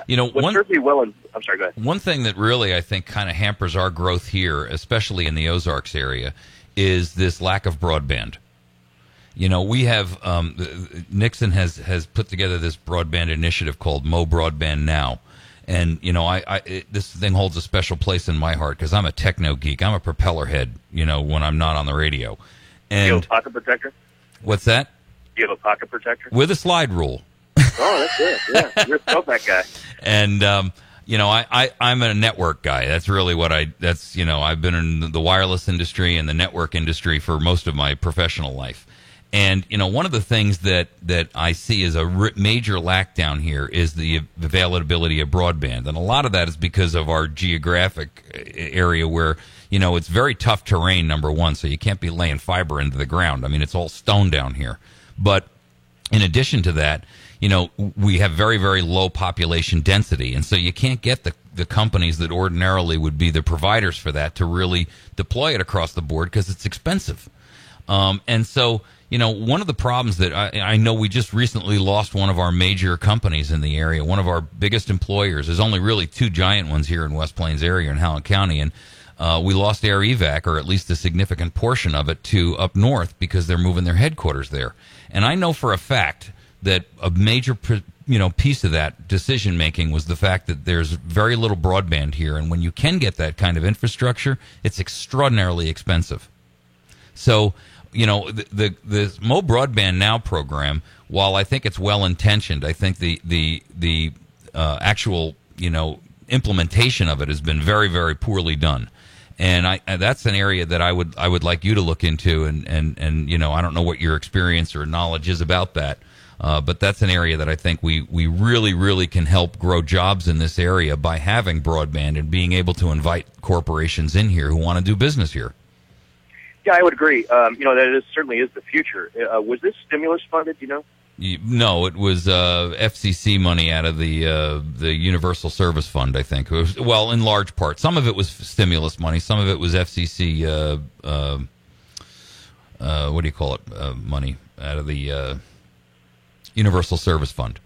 You know, I'm sorry, go ahead. One thing that really, I think, kind of hampers our growth here, especially in the Ozarks area, is this lack of broadband. You know, we have Nixon has put together this broadband initiative called Mo Broadband Now. And, you know, this thing holds a special place in my heart because I'm a techno geek. I'm a propeller head, you know, when I'm not on the radio. And you have a pocket protector? What's that? Do you have a pocket protector? With a slide rule. Oh, that's good. Yeah, you're a throwback guy. And, you know, I'm a network guy. That's really what you know, I've been in the wireless industry and the network industry for most of my professional life. And, you know, one of the things that I see as a major lack down here is the availability of broadband. And a lot of that is because of our geographic area where, you know, it's very tough terrain, number one, so you can't be laying fiber into the ground. I mean, it's all stone down here. But in addition to that, you know, we have very, very low population density. And so you can't get the companies that ordinarily would be the providers for that to really deploy it across the board because it's expensive. And so, you know, one of the problems that I know we just recently lost one of our major companies in the area, one of our biggest employers. There's only really two giant ones here in West Plains area in Howland County. And we lost Air Evac, or at least a significant portion of it, to up north because they're moving their headquarters there. And I know for a fact that a major piece of that decision making was the fact that there's very little broadband here. And when you can get that kind of infrastructure, it's extraordinarily expensive. So, you know, the Mo Broadband Now program, while I think it's well intentioned, I think the actual, you know, implementation of it has been very, very poorly done. And that's an area that I would like you to look into, and you know, I don't know what your experience or knowledge is about that, but that's an area that I think we really, really can help grow jobs in this area by having broadband and being able to invite corporations in here who want to do business here. Yeah, I would agree. You know, that certainly is the future. Was this stimulus funded, do you know? No, it was FCC money out of the Universal Service Fund, I think. It was, well, in large part. Some of it was stimulus money. Some of it was FCC, what do you call it, money out of the Universal Service Fund.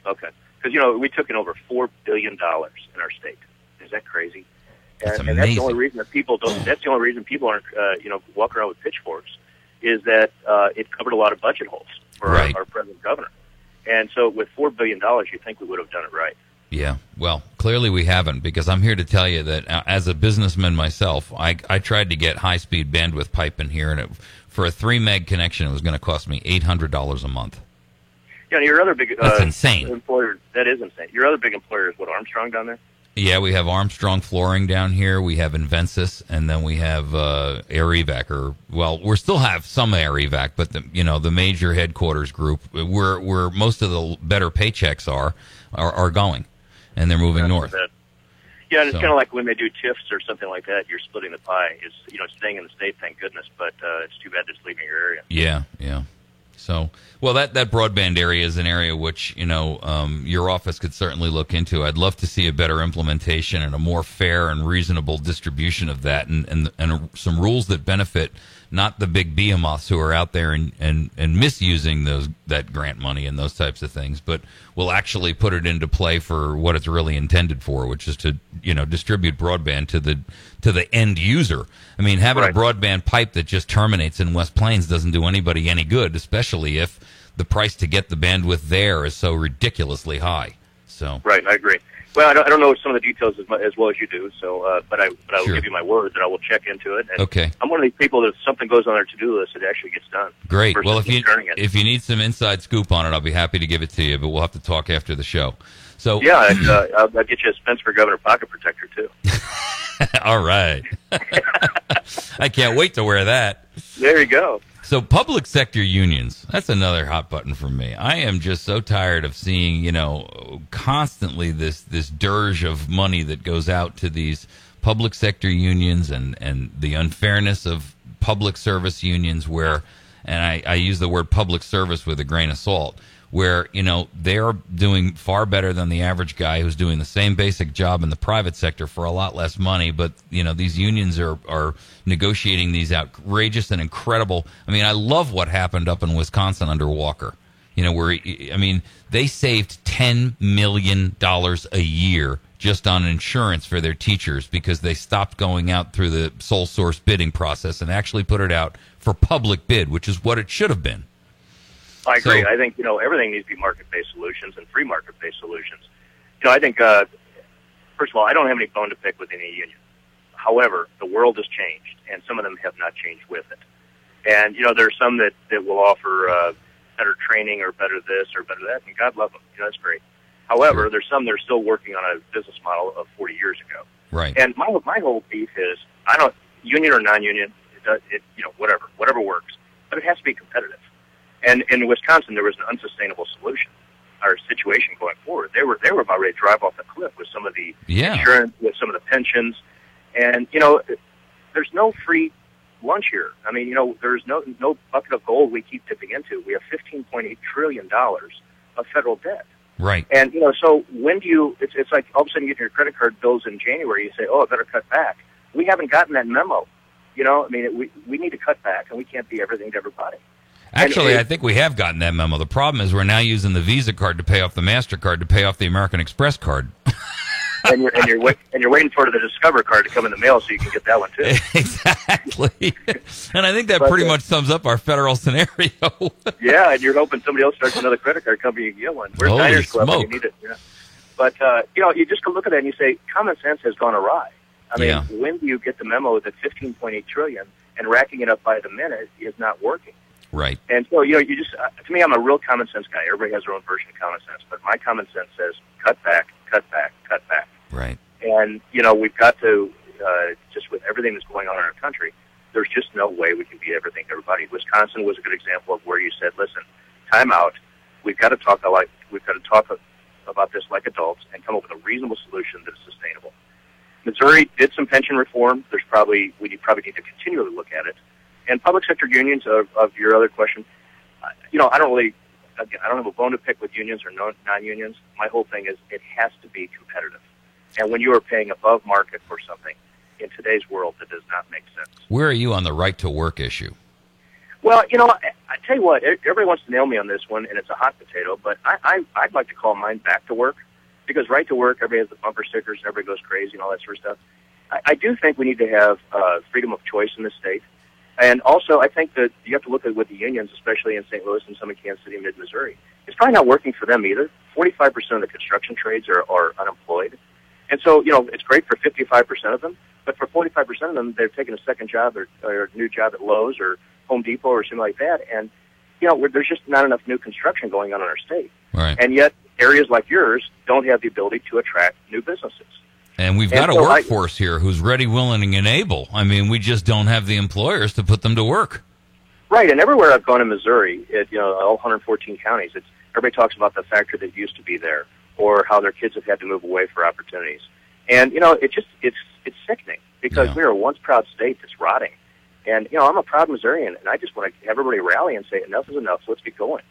Okay. Because, you know, we took in over $4 billion in our state. Is that crazy? And that's the only reason that people don't. That's the only reason people aren't, you know, walking around with pitchforks, is that it covered a lot of budget holes for our present governor. And so, with $4 billion, you think we would have done it right? Yeah. Well, clearly we haven't, because I'm here to tell you that as a businessman myself, I tried to get high-speed bandwidth pipe in here, and for a 3 meg connection, it was going to cost me $800 a month. Yeah, and your other big that's insane. Employer. That is insane. Your other big employer is what, Armstrong down there? Yeah, we have Armstrong Flooring down here. We have Invencis, and then we have Air Evac. We still have some Air Evac, but the major headquarters group, where most of the better paychecks are going, and they're moving north. Yeah, and it's kind of like when they do TIFs or something like that. You're splitting the pie. It's staying in the state, thank goodness, but it's too bad just leaving your area. Yeah. So, well, that broadband area is an area which, your office could certainly look into. I'd love to see a better implementation and a more fair and reasonable distribution of that, and some rules that benefit not the big behemoths who are out there and misusing that grant money and those types of things, but will actually put it into play for what it's really intended for, which is to, distribute broadband to the end user. I mean, having a broadband pipe that just terminates in West Plains doesn't do anybody any good, especially if the price to get the bandwidth there is so ridiculously high. So right, I agree. Well, I don't know some of the details as well as you do, so but I will give you my word that I will check into it. And okay. I'm one of these people that if something goes on their to-do list, it actually gets done. Great. Well, if you need some inside scoop on it, I'll be happy to give it to you, but we'll have to talk after the show. So yeah, I'll get you a Spence for Governor pocket protector too. All right. I can't wait to wear that. There you go. So public sector unions, that's another hot button for me. I am just so tired of seeing, constantly this dirge of money that goes out to these public sector unions and the unfairness of public service unions where, and I use the word public service with a grain of salt, where, they are doing far better than the average guy who's doing the same basic job in the private sector for a lot less money. But, these unions are negotiating these outrageous and incredible. I mean, I love what happened up in Wisconsin under Walker. they saved $10 million a year just on insurance for their teachers because they stopped going out through the sole source bidding process and actually put it out for public bid, which is what it should have been. I agree. I think, everything needs to be market-based solutions and free market-based solutions. I think, first of all, I don't have any bone to pick with any union. However, the world has changed, and some of them have not changed with it. And, there are some that will offer better training or better this or better that, and God love them. That's great. However, there's some that are still working on a business model of 40 years ago. Right. And my whole beef is, union or non-union, whatever works, but it has to be competitive. And in Wisconsin, there was an unsustainable solution or situation going forward. They were about ready to drive off the cliff with some of the insurance, with some of the pensions, and there's no free lunch here. There's no bucket of gold we keep dipping into. We have $15.8 trillion of federal debt. Right. And, so when do you, it's like all of a sudden you get your credit card bills in January, you say, I better cut back. We haven't gotten that memo. We need to cut back, and we can't be everything to everybody. Actually, I think we have gotten that memo. The problem is we're now using the Visa card to pay off the MasterCard to pay off the American Express card. and you're waiting for the Discover card to come in the mail so you can get that one too. Exactly. And I think that pretty much sums up our federal scenario. Yeah, and you're hoping somebody else starts another credit card company you can get one. Where's Diners Club when you need it? Yeah. But you just look at that and you say common sense has gone awry. When do you get the memo that $15.8 trillion and racking it up by the minute is not working? Right. And so you just to me, I'm a real common sense guy. Everybody has their own version of common sense, but my common sense says cut back, cut back, cut back. Right. And, we've got to, just with everything that's going on in our country, there's just no way we can be everything to everybody. Wisconsin was a good example of where you said, listen, time out. We've got to talk about this like adults and come up with a reasonable solution that is sustainable. Missouri did some pension reform. We probably need to continually look at it. And public sector unions, of your other question, I don't have a bone to pick with unions or non-unions. My whole thing is it has to be competitive. And when you are paying above market for something, in today's world, that does not make sense. Where are you on the right to work issue? Well, I tell you what, everybody wants to nail me on this one, and it's a hot potato, but I'd like to call mine back to work, because right to work, everybody has the bumper stickers, and everybody goes crazy and all that sort of stuff. I do think we need to have freedom of choice in this state. And also, I think that you have to look at with the unions, especially in St. Louis and some in Kansas City, mid-Missouri. It's probably not working for them either. 45% of the construction trades are unemployed. And so, it's great for 55% of them, but for 45% of them, they're taking a second job or a new job at Lowe's or Home Depot or something like that. And, there's just not enough new construction going on in our state. Right. And yet, areas like yours don't have the ability to attract new businesses. And we've got a workforce here who's ready, willing, and able. We just don't have the employers to put them to work. Right, and everywhere I've gone in Missouri, all 114 counties, everybody talks about the factory that used to be there, or how their kids have had to move away for opportunities. And it's sickening because we're a once proud state that's rotting. And I'm a proud Missourian, and I just want to have everybody rally and say enough is enough. Let's get going.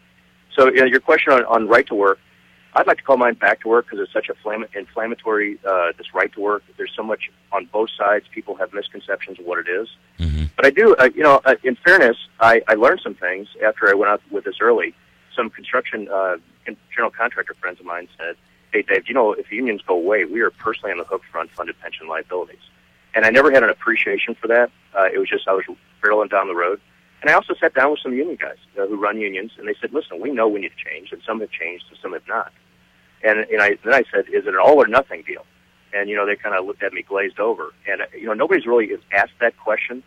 So your question on right to work. I'd like to call mine back to work because it's such a inflammatory, this right to work. There's so much on both sides. People have misconceptions of what it is. Mm-hmm. But I do, in fairness, I learned some things after I went out with this early. Some construction general contractor friends of mine said, hey, Dave, if unions go away, we are personally on the hook for unfunded pension liabilities. And I never had an appreciation for that. It was just I was barreling down the road. And I also sat down with some union guys who run unions, and they said, listen, we know we need to change, and some have changed and some have not. And then I said, is it an all or nothing deal? And, they kind of looked at me glazed over. And, nobody's really asked that question.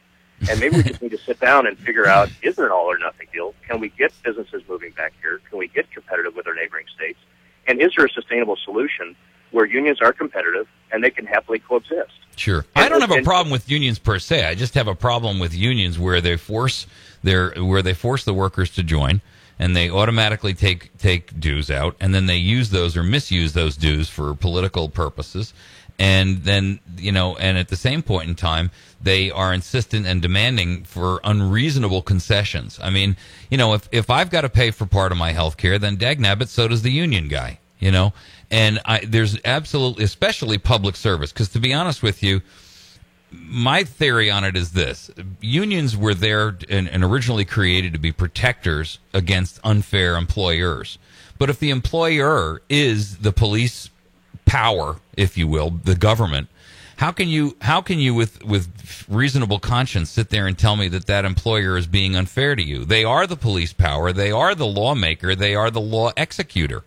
And maybe we just need to sit down and figure out, is there an all or nothing deal? Can we get businesses moving back here? Can we get competitive with our neighboring states? And is there a sustainable solution where unions are competitive and they can happily coexist? Sure. I don't have a problem with unions per se. I just have a problem with unions where they force the workers to join, and they automatically take dues out, and then they use those or misuse those dues for political purposes. And then, and at the same point in time, they are insistent and demanding for unreasonable concessions. If I've got to pay for part of my health care, then dagnabbit, so does the union guy, And there's absolutely, especially public service, because to be honest with you, my theory on it is this: unions were there and originally created to be protectors against unfair employers. But if the employer is the police power, if you will, the government, how can you with reasonable conscience sit there and tell me that employer is being unfair to you? They are the police power. They are the lawmaker. They are the law executor.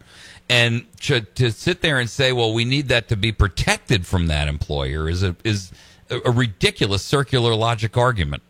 And to sit there and say, well, we need that to be protected from that employer is a ridiculous circular logic argument.